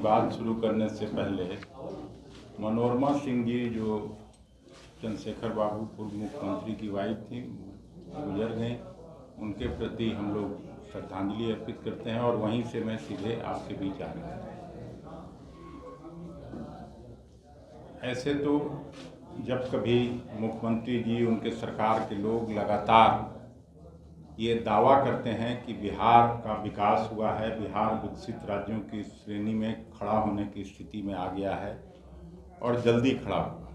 बात शुरू करने से पहले मनोरमा सिंह जी जो चंद्रशेखर बाबू पूर्व मुख्यमंत्री की वाइफ थी, गुजर गए, उनके प्रति हम लोग श्रद्धांजलि अर्पित करते हैं और वहीं से मैं सीधे आपके बीच आ गया। ऐसे तो जब कभी मुख्यमंत्री जी, उनके सरकार के लोग लगातार ये दावा करते हैं कि बिहार का विकास हुआ है, बिहार विकसित राज्यों की श्रेणी में खड़ा होने की स्थिति में आ गया है और जल्दी खड़ा होगा।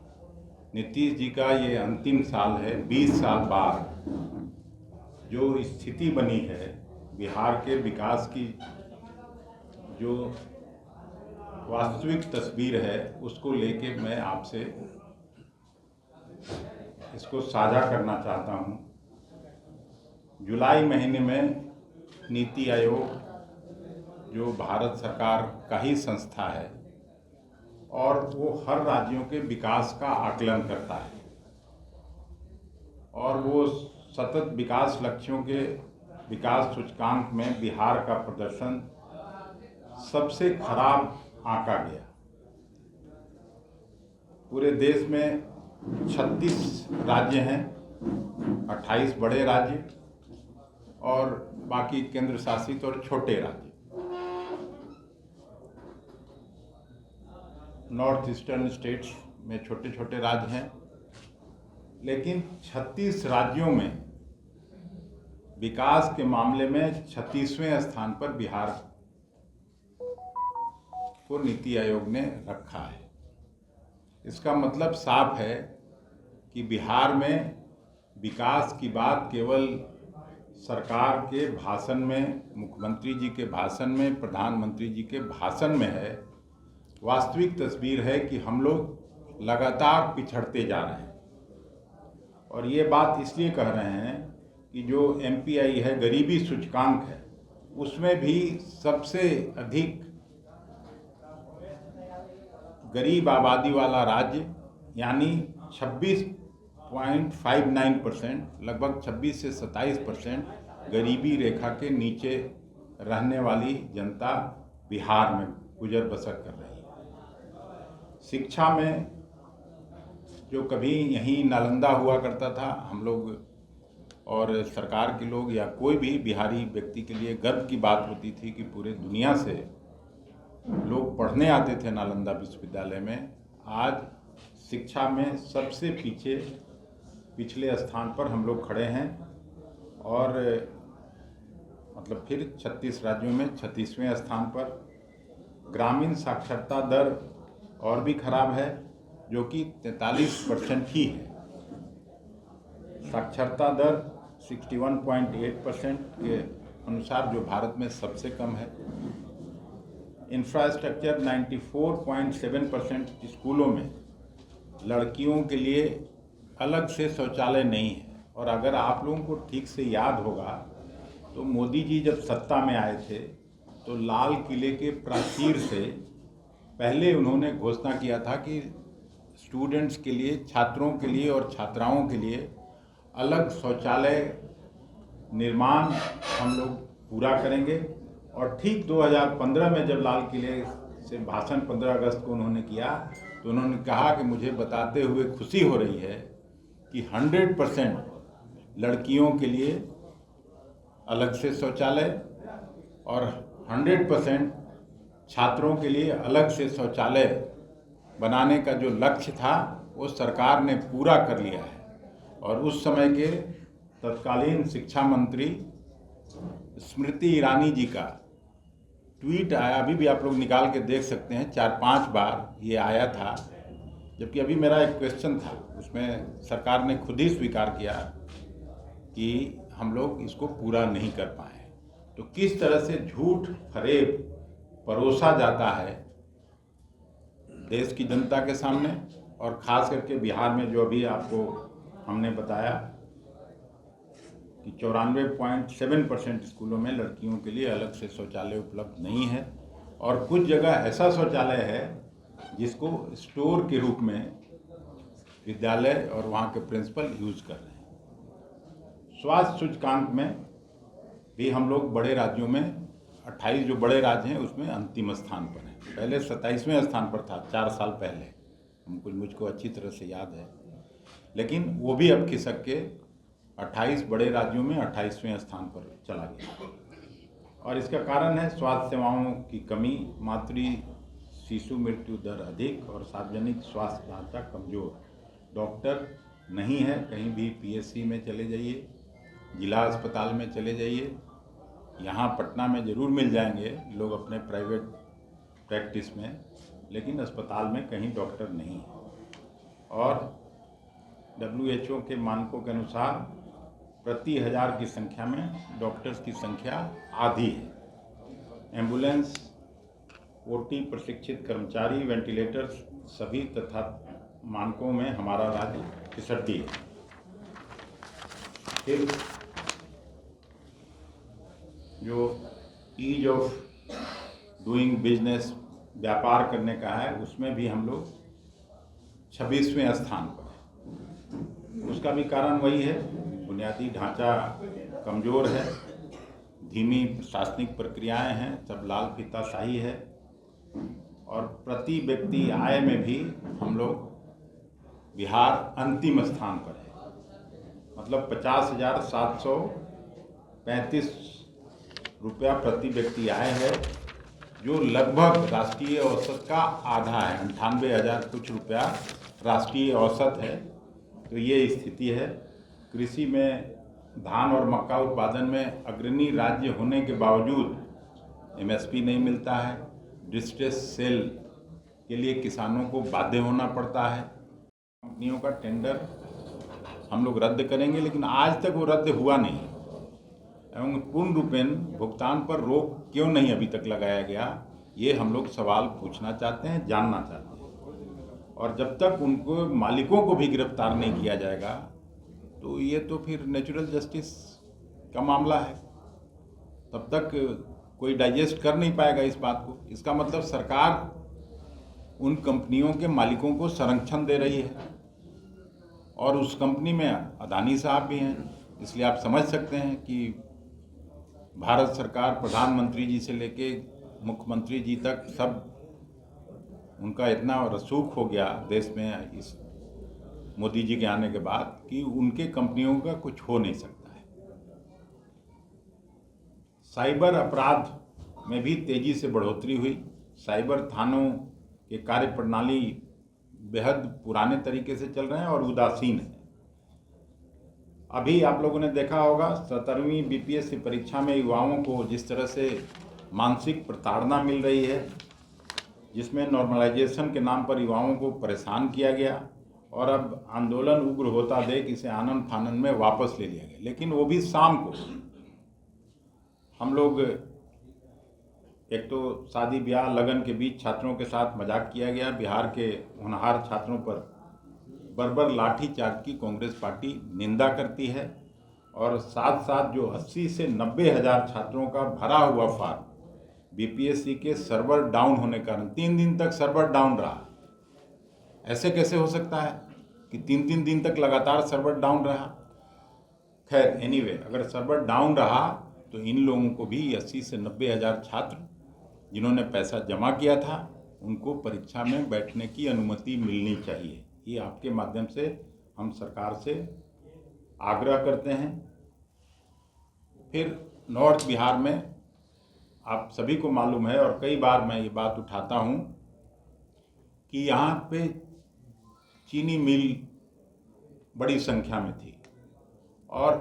नीतीश जी का ये अंतिम साल है, 20 साल बाद जो स्थिति बनी है बिहार के विकास की, जो वास्तविक तस्वीर है उसको लेके मैं आपसे इसको साझा करना चाहता हूँ। जुलाई महीने में नीति आयोग जो भारत सरकार का ही संस्था है और वो हर राज्यों के विकास का आकलन करता है और वो सतत विकास लक्ष्यों के विकास सूचकांक में बिहार का प्रदर्शन सबसे खराब आंका गया। पूरे देश में 36 राज्य हैं, 28 बड़े राज्य और बाकी केंद्र शासित और छोटे राज्य। नॉर्थ ईस्टर्न स्टेट्स में छोटे छोटे राज्य हैं, लेकिन 36 राज्यों में विकास के मामले में 36वें स्थान पर बिहार को नीति आयोग ने रखा है। इसका मतलब साफ है कि बिहार में विकास की बात केवल सरकार के भाषण में, मुख्यमंत्री जी के भाषण में, प्रधानमंत्री जी के भाषण में है। वास्तविक तस्वीर है कि हम लोग लगातार पिछड़ते जा रहे हैं और ये बात इसलिए कह रहे हैं कि जो MPI है, गरीबी सूचकांक है, उसमें भी सबसे अधिक गरीब आबादी वाला राज्य यानी 26.59%, लगभग 26 से 27% गरीबी रेखा के नीचे रहने वाली जनता बिहार में गुजर बसर कर रही है। शिक्षा में जो कभी यहीं नालंदा हुआ करता था, हम लोग और सरकार के लोग या कोई भी बिहारी व्यक्ति के लिए गर्व की बात होती थी कि पूरे दुनिया से लोग पढ़ने आते थे नालंदा विश्वविद्यालय में। आज शिक्षा में सबसे पिछले स्थान पर हम लोग खड़े हैं और मतलब फिर 36 राज्यों में 36वें स्थान पर। ग्रामीण साक्षरता दर और भी खराब है, जो कि 43% ही है। साक्षरता दर 61.8% के अनुसार जो भारत में सबसे कम है। इंफ्रास्ट्रक्चर 94.7% स्कूलों में लड़कियों के लिए अलग से शौचालय नहीं है। और अगर आप लोगों को ठीक से याद होगा तो मोदी जी जब सत्ता में आए थे तो लाल किले के प्राचीर से पहले उन्होंने घोषणा किया था कि स्टूडेंट्स के लिए, छात्रों के लिए और छात्राओं के लिए अलग शौचालय निर्माण हम लोग पूरा करेंगे। और ठीक 2015 में जब लाल किले से भाषण 15 अगस्त को उन्होंने किया तो उन्होंने कहा कि मुझे बताते हुए खुशी हो रही है कि 100% लड़कियों के लिए अलग से शौचालय और 100% छात्रों के लिए अलग से शौचालय बनाने का जो लक्ष्य था वो सरकार ने पूरा कर लिया है। और उस समय के तत्कालीन शिक्षा मंत्री स्मृति ईरानी जी का ट्वीट आया, अभी भी आप लोग निकाल के देख सकते हैं, 4-5 बार ये आया था। जबकि अभी मेरा एक क्वेश्चन था, उसमें सरकार ने खुद ही स्वीकार किया कि हम लोग इसको पूरा नहीं कर पाए। तो किस तरह से झूठ फरेब परोसा जाता है देश की जनता के सामने, और ख़ास करके बिहार में जो अभी आपको हमने बताया कि 94.7% स्कूलों में लड़कियों के लिए अलग से शौचालय उपलब्ध नहीं है। और कुछ जगह ऐसा शौचालय है जिसको स्टोर के रूप में विद्यालय और वहाँ के प्रिंसिपल यूज कर रहे हैं। स्वास्थ्य सूचकांक में भी हम लोग बड़े राज्यों में 28 जो बड़े राज्य हैं उसमें अंतिम स्थान पर हैं। पहले 27वें स्थान पर था 4 साल पहले, मुझको अच्छी तरह से याद है। लेकिन वो भी अब खिसक के 28 बड़े राज्यों में 28वें स्थान पर चला गया। और इसका कारण है स्वास्थ्य सेवाओं की कमी, मातृ शिशु मृत्यु दर अधिक और सार्वजनिक स्वास्थ्य ढांचा कमजोर। डॉक्टर नहीं है, कहीं भी पीएचसी में चले जाइए, जिला अस्पताल में चले जाइए, यहाँ पटना में ज़रूर मिल जाएंगे लोग अपने प्राइवेट प्रैक्टिस में, लेकिन अस्पताल में कहीं डॉक्टर नहीं है। और WHO के मानकों के अनुसार प्रति 1000 की संख्या में डॉक्टर्स की संख्या आधी है। एम्बुलेंस, ओटी प्रशिक्षित कर्मचारी, वेंटिलेटर्स सभी तथा मानकों में हमारा राज्य फिसड्डी है। फिर जो ईज ऑफ डूइंग बिजनेस, व्यापार करने का है, उसमें भी हम लोग 26वें स्थान पर है। उसका भी कारण वही है, बुनियादी ढांचा कमज़ोर है, धीमी प्रशासनिक प्रक्रियाएं हैं, सब लाल फीताशाही है। और प्रति व्यक्ति आय में भी हम लोग बिहार अंतिम स्थान पर है, मतलब 50,735 रुपया प्रति व्यक्ति आय है, जो लगभग राष्ट्रीय औसत का आधा है। 98,000 कुछ रुपया राष्ट्रीय औसत है। तो ये स्थिति है। कृषि में धान और मक्का उत्पादन में अग्रणी राज्य होने के बावजूद MSP नहीं मिलता है। डिस्ट्रेस सेल के लिए किसानों को बाध्य होना पड़ता है। कंपनियों का टेंडर हम लोग रद्द करेंगे, लेकिन आज तक वो रद्द हुआ नहीं एवं पूर्ण रूपेण भुगतान पर रोक क्यों नहीं अभी तक लगाया गया, ये हम लोग सवाल पूछना चाहते हैं, जानना चाहते हैं। और जब तक उनको मालिकों को भी गिरफ्तार नहीं किया जाएगा तो ये तो फिर नेचुरल जस्टिस का मामला है, तब तक कोई डाइजेस्ट कर नहीं पाएगा इस बात को। इसका मतलब सरकार उन कंपनियों के मालिकों को संरक्षण दे रही है, और उस कंपनी में अदानी साहब भी हैं। इसलिए आप समझ सकते हैं कि भारत सरकार, प्रधानमंत्री जी से लेके मुख्यमंत्री जी तक, सब उनका इतना रसूख हो गया देश में इस मोदी जी के आने के बाद कि उनके कंपनियों का कुछ हो नहीं सकता है। साइबर अपराध में भी तेजी से बढ़ोतरी हुई। साइबर थानों के कार्य प्रणाली बेहद पुराने तरीके से चल रहे हैं और उदासीन है। अभी आप लोगों ने देखा होगा 17वीं BPSC परीक्षा में युवाओं को जिस तरह से मानसिक प्रताड़ना मिल रही है, जिसमें नॉर्मलाइजेशन के नाम पर युवाओं को परेशान किया गया, और अब आंदोलन उग्र होता देख इसे आनन फानन में वापस ले लिया गया। लेकिन वो भी शाम को हम लोग, एक तो शादी ब्याह लगन के बीच छात्रों के साथ मजाक किया गया। बिहार के होनहार छात्रों पर बर्बर लाठीचार्ज की कांग्रेस पार्टी निंदा करती है, और साथ साथ जो 80 से 90 हज़ार छात्रों का भरा हुआ फॉर्म BPSC के सर्वर डाउन होने के कारण 3 दिन तक सर्वर डाउन रहा। ऐसे कैसे हो सकता है कि 3-3 दिन तक लगातार सर्वर डाउन रहा। खैर एनीवे, अगर सर्वर डाउन रहा तो इन लोगों को भी 80 से 90 हज़ार छात्र जिन्होंने पैसा जमा किया था, उनको परीक्षा में बैठने की अनुमति मिलनी चाहिए। ये आपके माध्यम से हम सरकार से आग्रह करते हैं। फिर नॉर्थ बिहार में आप सभी को मालूम है, और कई बार मैं ये बात उठाता हूँ कि यहाँ पे चीनी मिल बड़ी संख्या में थी, और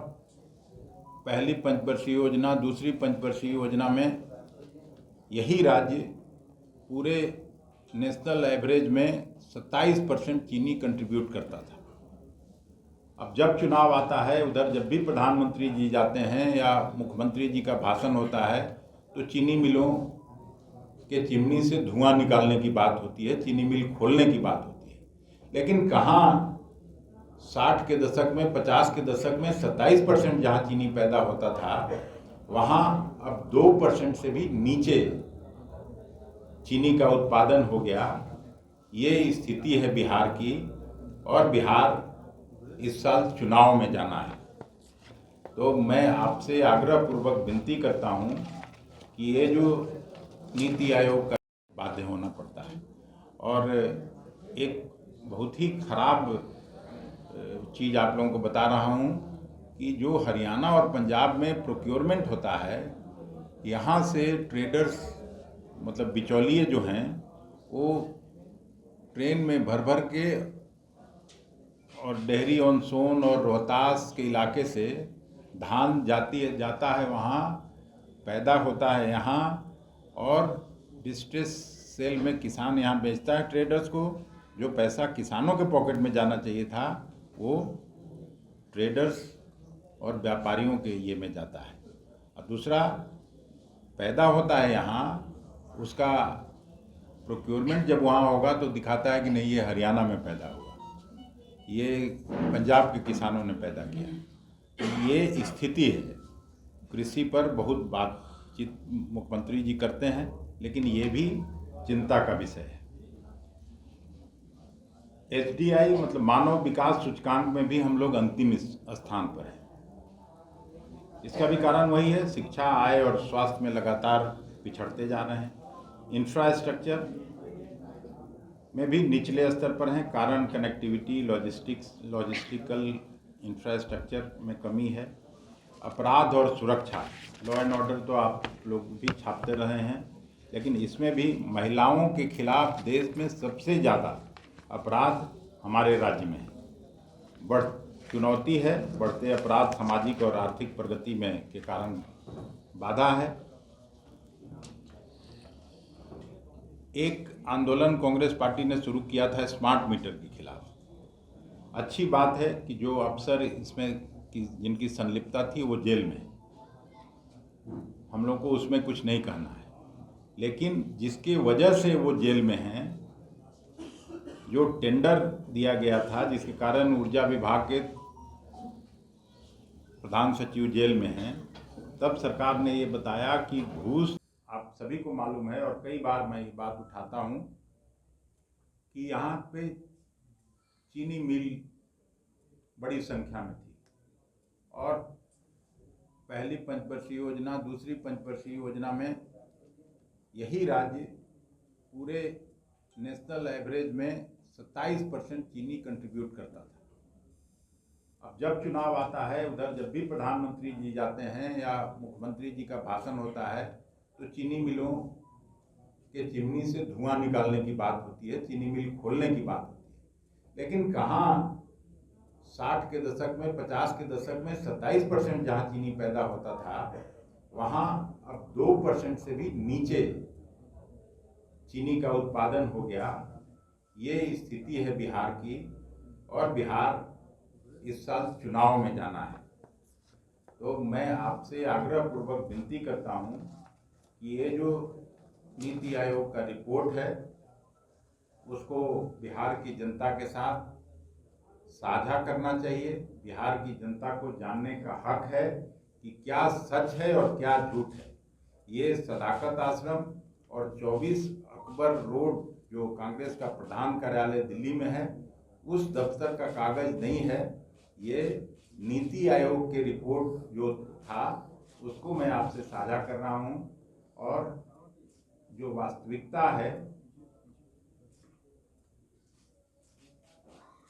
पहली पंचवर्षीय योजना, दूसरी पंचवर्षीय योजना में यही राज्य पूरे नेशनल एवरेज में 27% चीनी कंट्रीब्यूट करता था। अब जब चुनाव आता है, उधर जब भी प्रधानमंत्री जी जाते हैं या मुख्यमंत्री जी का भाषण होता है, तो चीनी मिलों के चिमनी से धुआं निकालने की बात होती है, चीनी मिल खोलने की बात होती है। लेकिन कहाँ 60 के दशक में, 50 के दशक में 27% जहाँ चीनी पैदा होता था, वहाँ अब 2% से भी नीचे चीनी का उत्पादन हो गया। ये स्थिति है बिहार की, और बिहार इस साल चुनाव में जाना है। तो मैं आपसे आग्रह पूर्वक विनती करता हूँ कि ये जो नीति आयोग का बाध्य होना पड़ता है। और एक बहुत ही खराब चीज़ आप लोगों को बता रहा हूँ कि जो हरियाणा और पंजाब में प्रोक्योरमेंट होता है, यहाँ से ट्रेडर्स मतलब बिचौलिए जो हैं वो ट्रेन में भर भर के और डेहरी ऑन सोन और रोहतास के इलाके से धान जाता है वहाँ, पैदा होता है यहाँ, और डिस्ट्रेस सेल में किसान यहाँ बेचता है ट्रेडर्स को। जो पैसा किसानों के पॉकेट में जाना चाहिए था वो ट्रेडर्स और व्यापारियों के ये में जाता है। और दूसरा, पैदा होता है यहाँ, उसका प्रोक्योरमेंट जब वहाँ होगा तो दिखाता है कि नहीं ये हरियाणा में पैदा हुआ, ये पंजाब के किसानों ने पैदा किया। तो ये स्थिति है। कृषि पर बहुत बातचीत मुख्यमंत्री जी करते हैं, लेकिन ये भी चिंता का विषय है। HDI मतलब मानव विकास सूचकांक में भी हम लोग अंतिम स्थान पर हैं। इसका भी कारण वही है, शिक्षा, आय और स्वास्थ्य में लगातार पिछड़ते जा रहे हैं। इंफ्रास्ट्रक्चर में भी निचले स्तर पर हैं। कारण कनेक्टिविटी, लॉजिस्टिकल इंफ्रास्ट्रक्चर में कमी है। अपराध और सुरक्षा, लॉ एंड ऑर्डर तो आप लोग भी छापते रहे हैं, लेकिन इसमें भी महिलाओं के खिलाफ देश में सबसे ज़्यादा अपराध हमारे राज्य में है। चुनौती है, बढ़ते अपराध सामाजिक और आर्थिक प्रगति में के कारण बाधा है। एक आंदोलन कांग्रेस पार्टी ने शुरू किया था स्मार्ट मीटर के खिलाफ। अच्छी बात है कि जो अफसर इसमें जिनकी संलिप्तता थी वो जेल में, हम लोग को उसमें कुछ नहीं कहना है, लेकिन जिसकी वजह से वो जेल में हैं, जो टेंडर दिया गया था जिसके कारण ऊर्जा विभाग के प्रधान सचिव जेल में हैं, तब सरकार ने ये बताया कि घूस, आप सभी को मालूम है और कई बार मैं ये बात उठाता हूँ कि यहाँ पे चीनी मिल बड़ी संख्या में थी, और पहली पंचवर्षीय योजना, दूसरी पंचवर्षीय योजना में यही राज्य पूरे नेशनल एवरेज में 27% चीनी कंट्रीब्यूट करता था। अब जब चुनाव आता है, उधर जब भी प्रधानमंत्री जी जाते हैं या मुख्यमंत्री जी का भाषण होता है, तो चीनी मिलों के चिमनी से धुआं निकालने की बात होती है, चीनी मिल खोलने की बात होती है। लेकिन कहाँ 60 के दशक में, 50 के दशक में 27% जहाँ चीनी पैदा होता था, वहाँ अब 2% से भी नीचे चीनी का उत्पादन हो गया। ये स्थिति है बिहार की, और बिहार इस साल चुनाव में जाना है। तो मैं आपसे आग्रहपूर्वक विनती करता हूँ कि ये जो नीति आयोग का रिपोर्ट है उसको बिहार की जनता के साथ साझा करना चाहिए। बिहार की जनता को जानने का हक है कि क्या सच है और क्या झूठ है। ये सदाकत आश्रम और 24 अकबर रोड जो कांग्रेस का प्रधान कार्यालय दिल्ली में है, उस दफ्तर का कागज नहीं है। ये नीति आयोग के रिपोर्ट जो था उसको मैं आपसे साझा कर रहा हूँ, और जो वास्तविकता है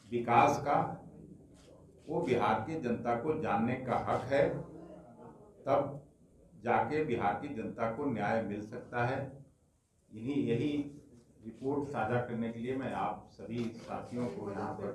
विकास का, वो बिहार की जनता को जानने का हक है। तब जाके बिहार की जनता को न्याय मिल सकता है। यही रिपोर्ट साझा करने के लिए मैं आप सभी साथियों को यहाँ पर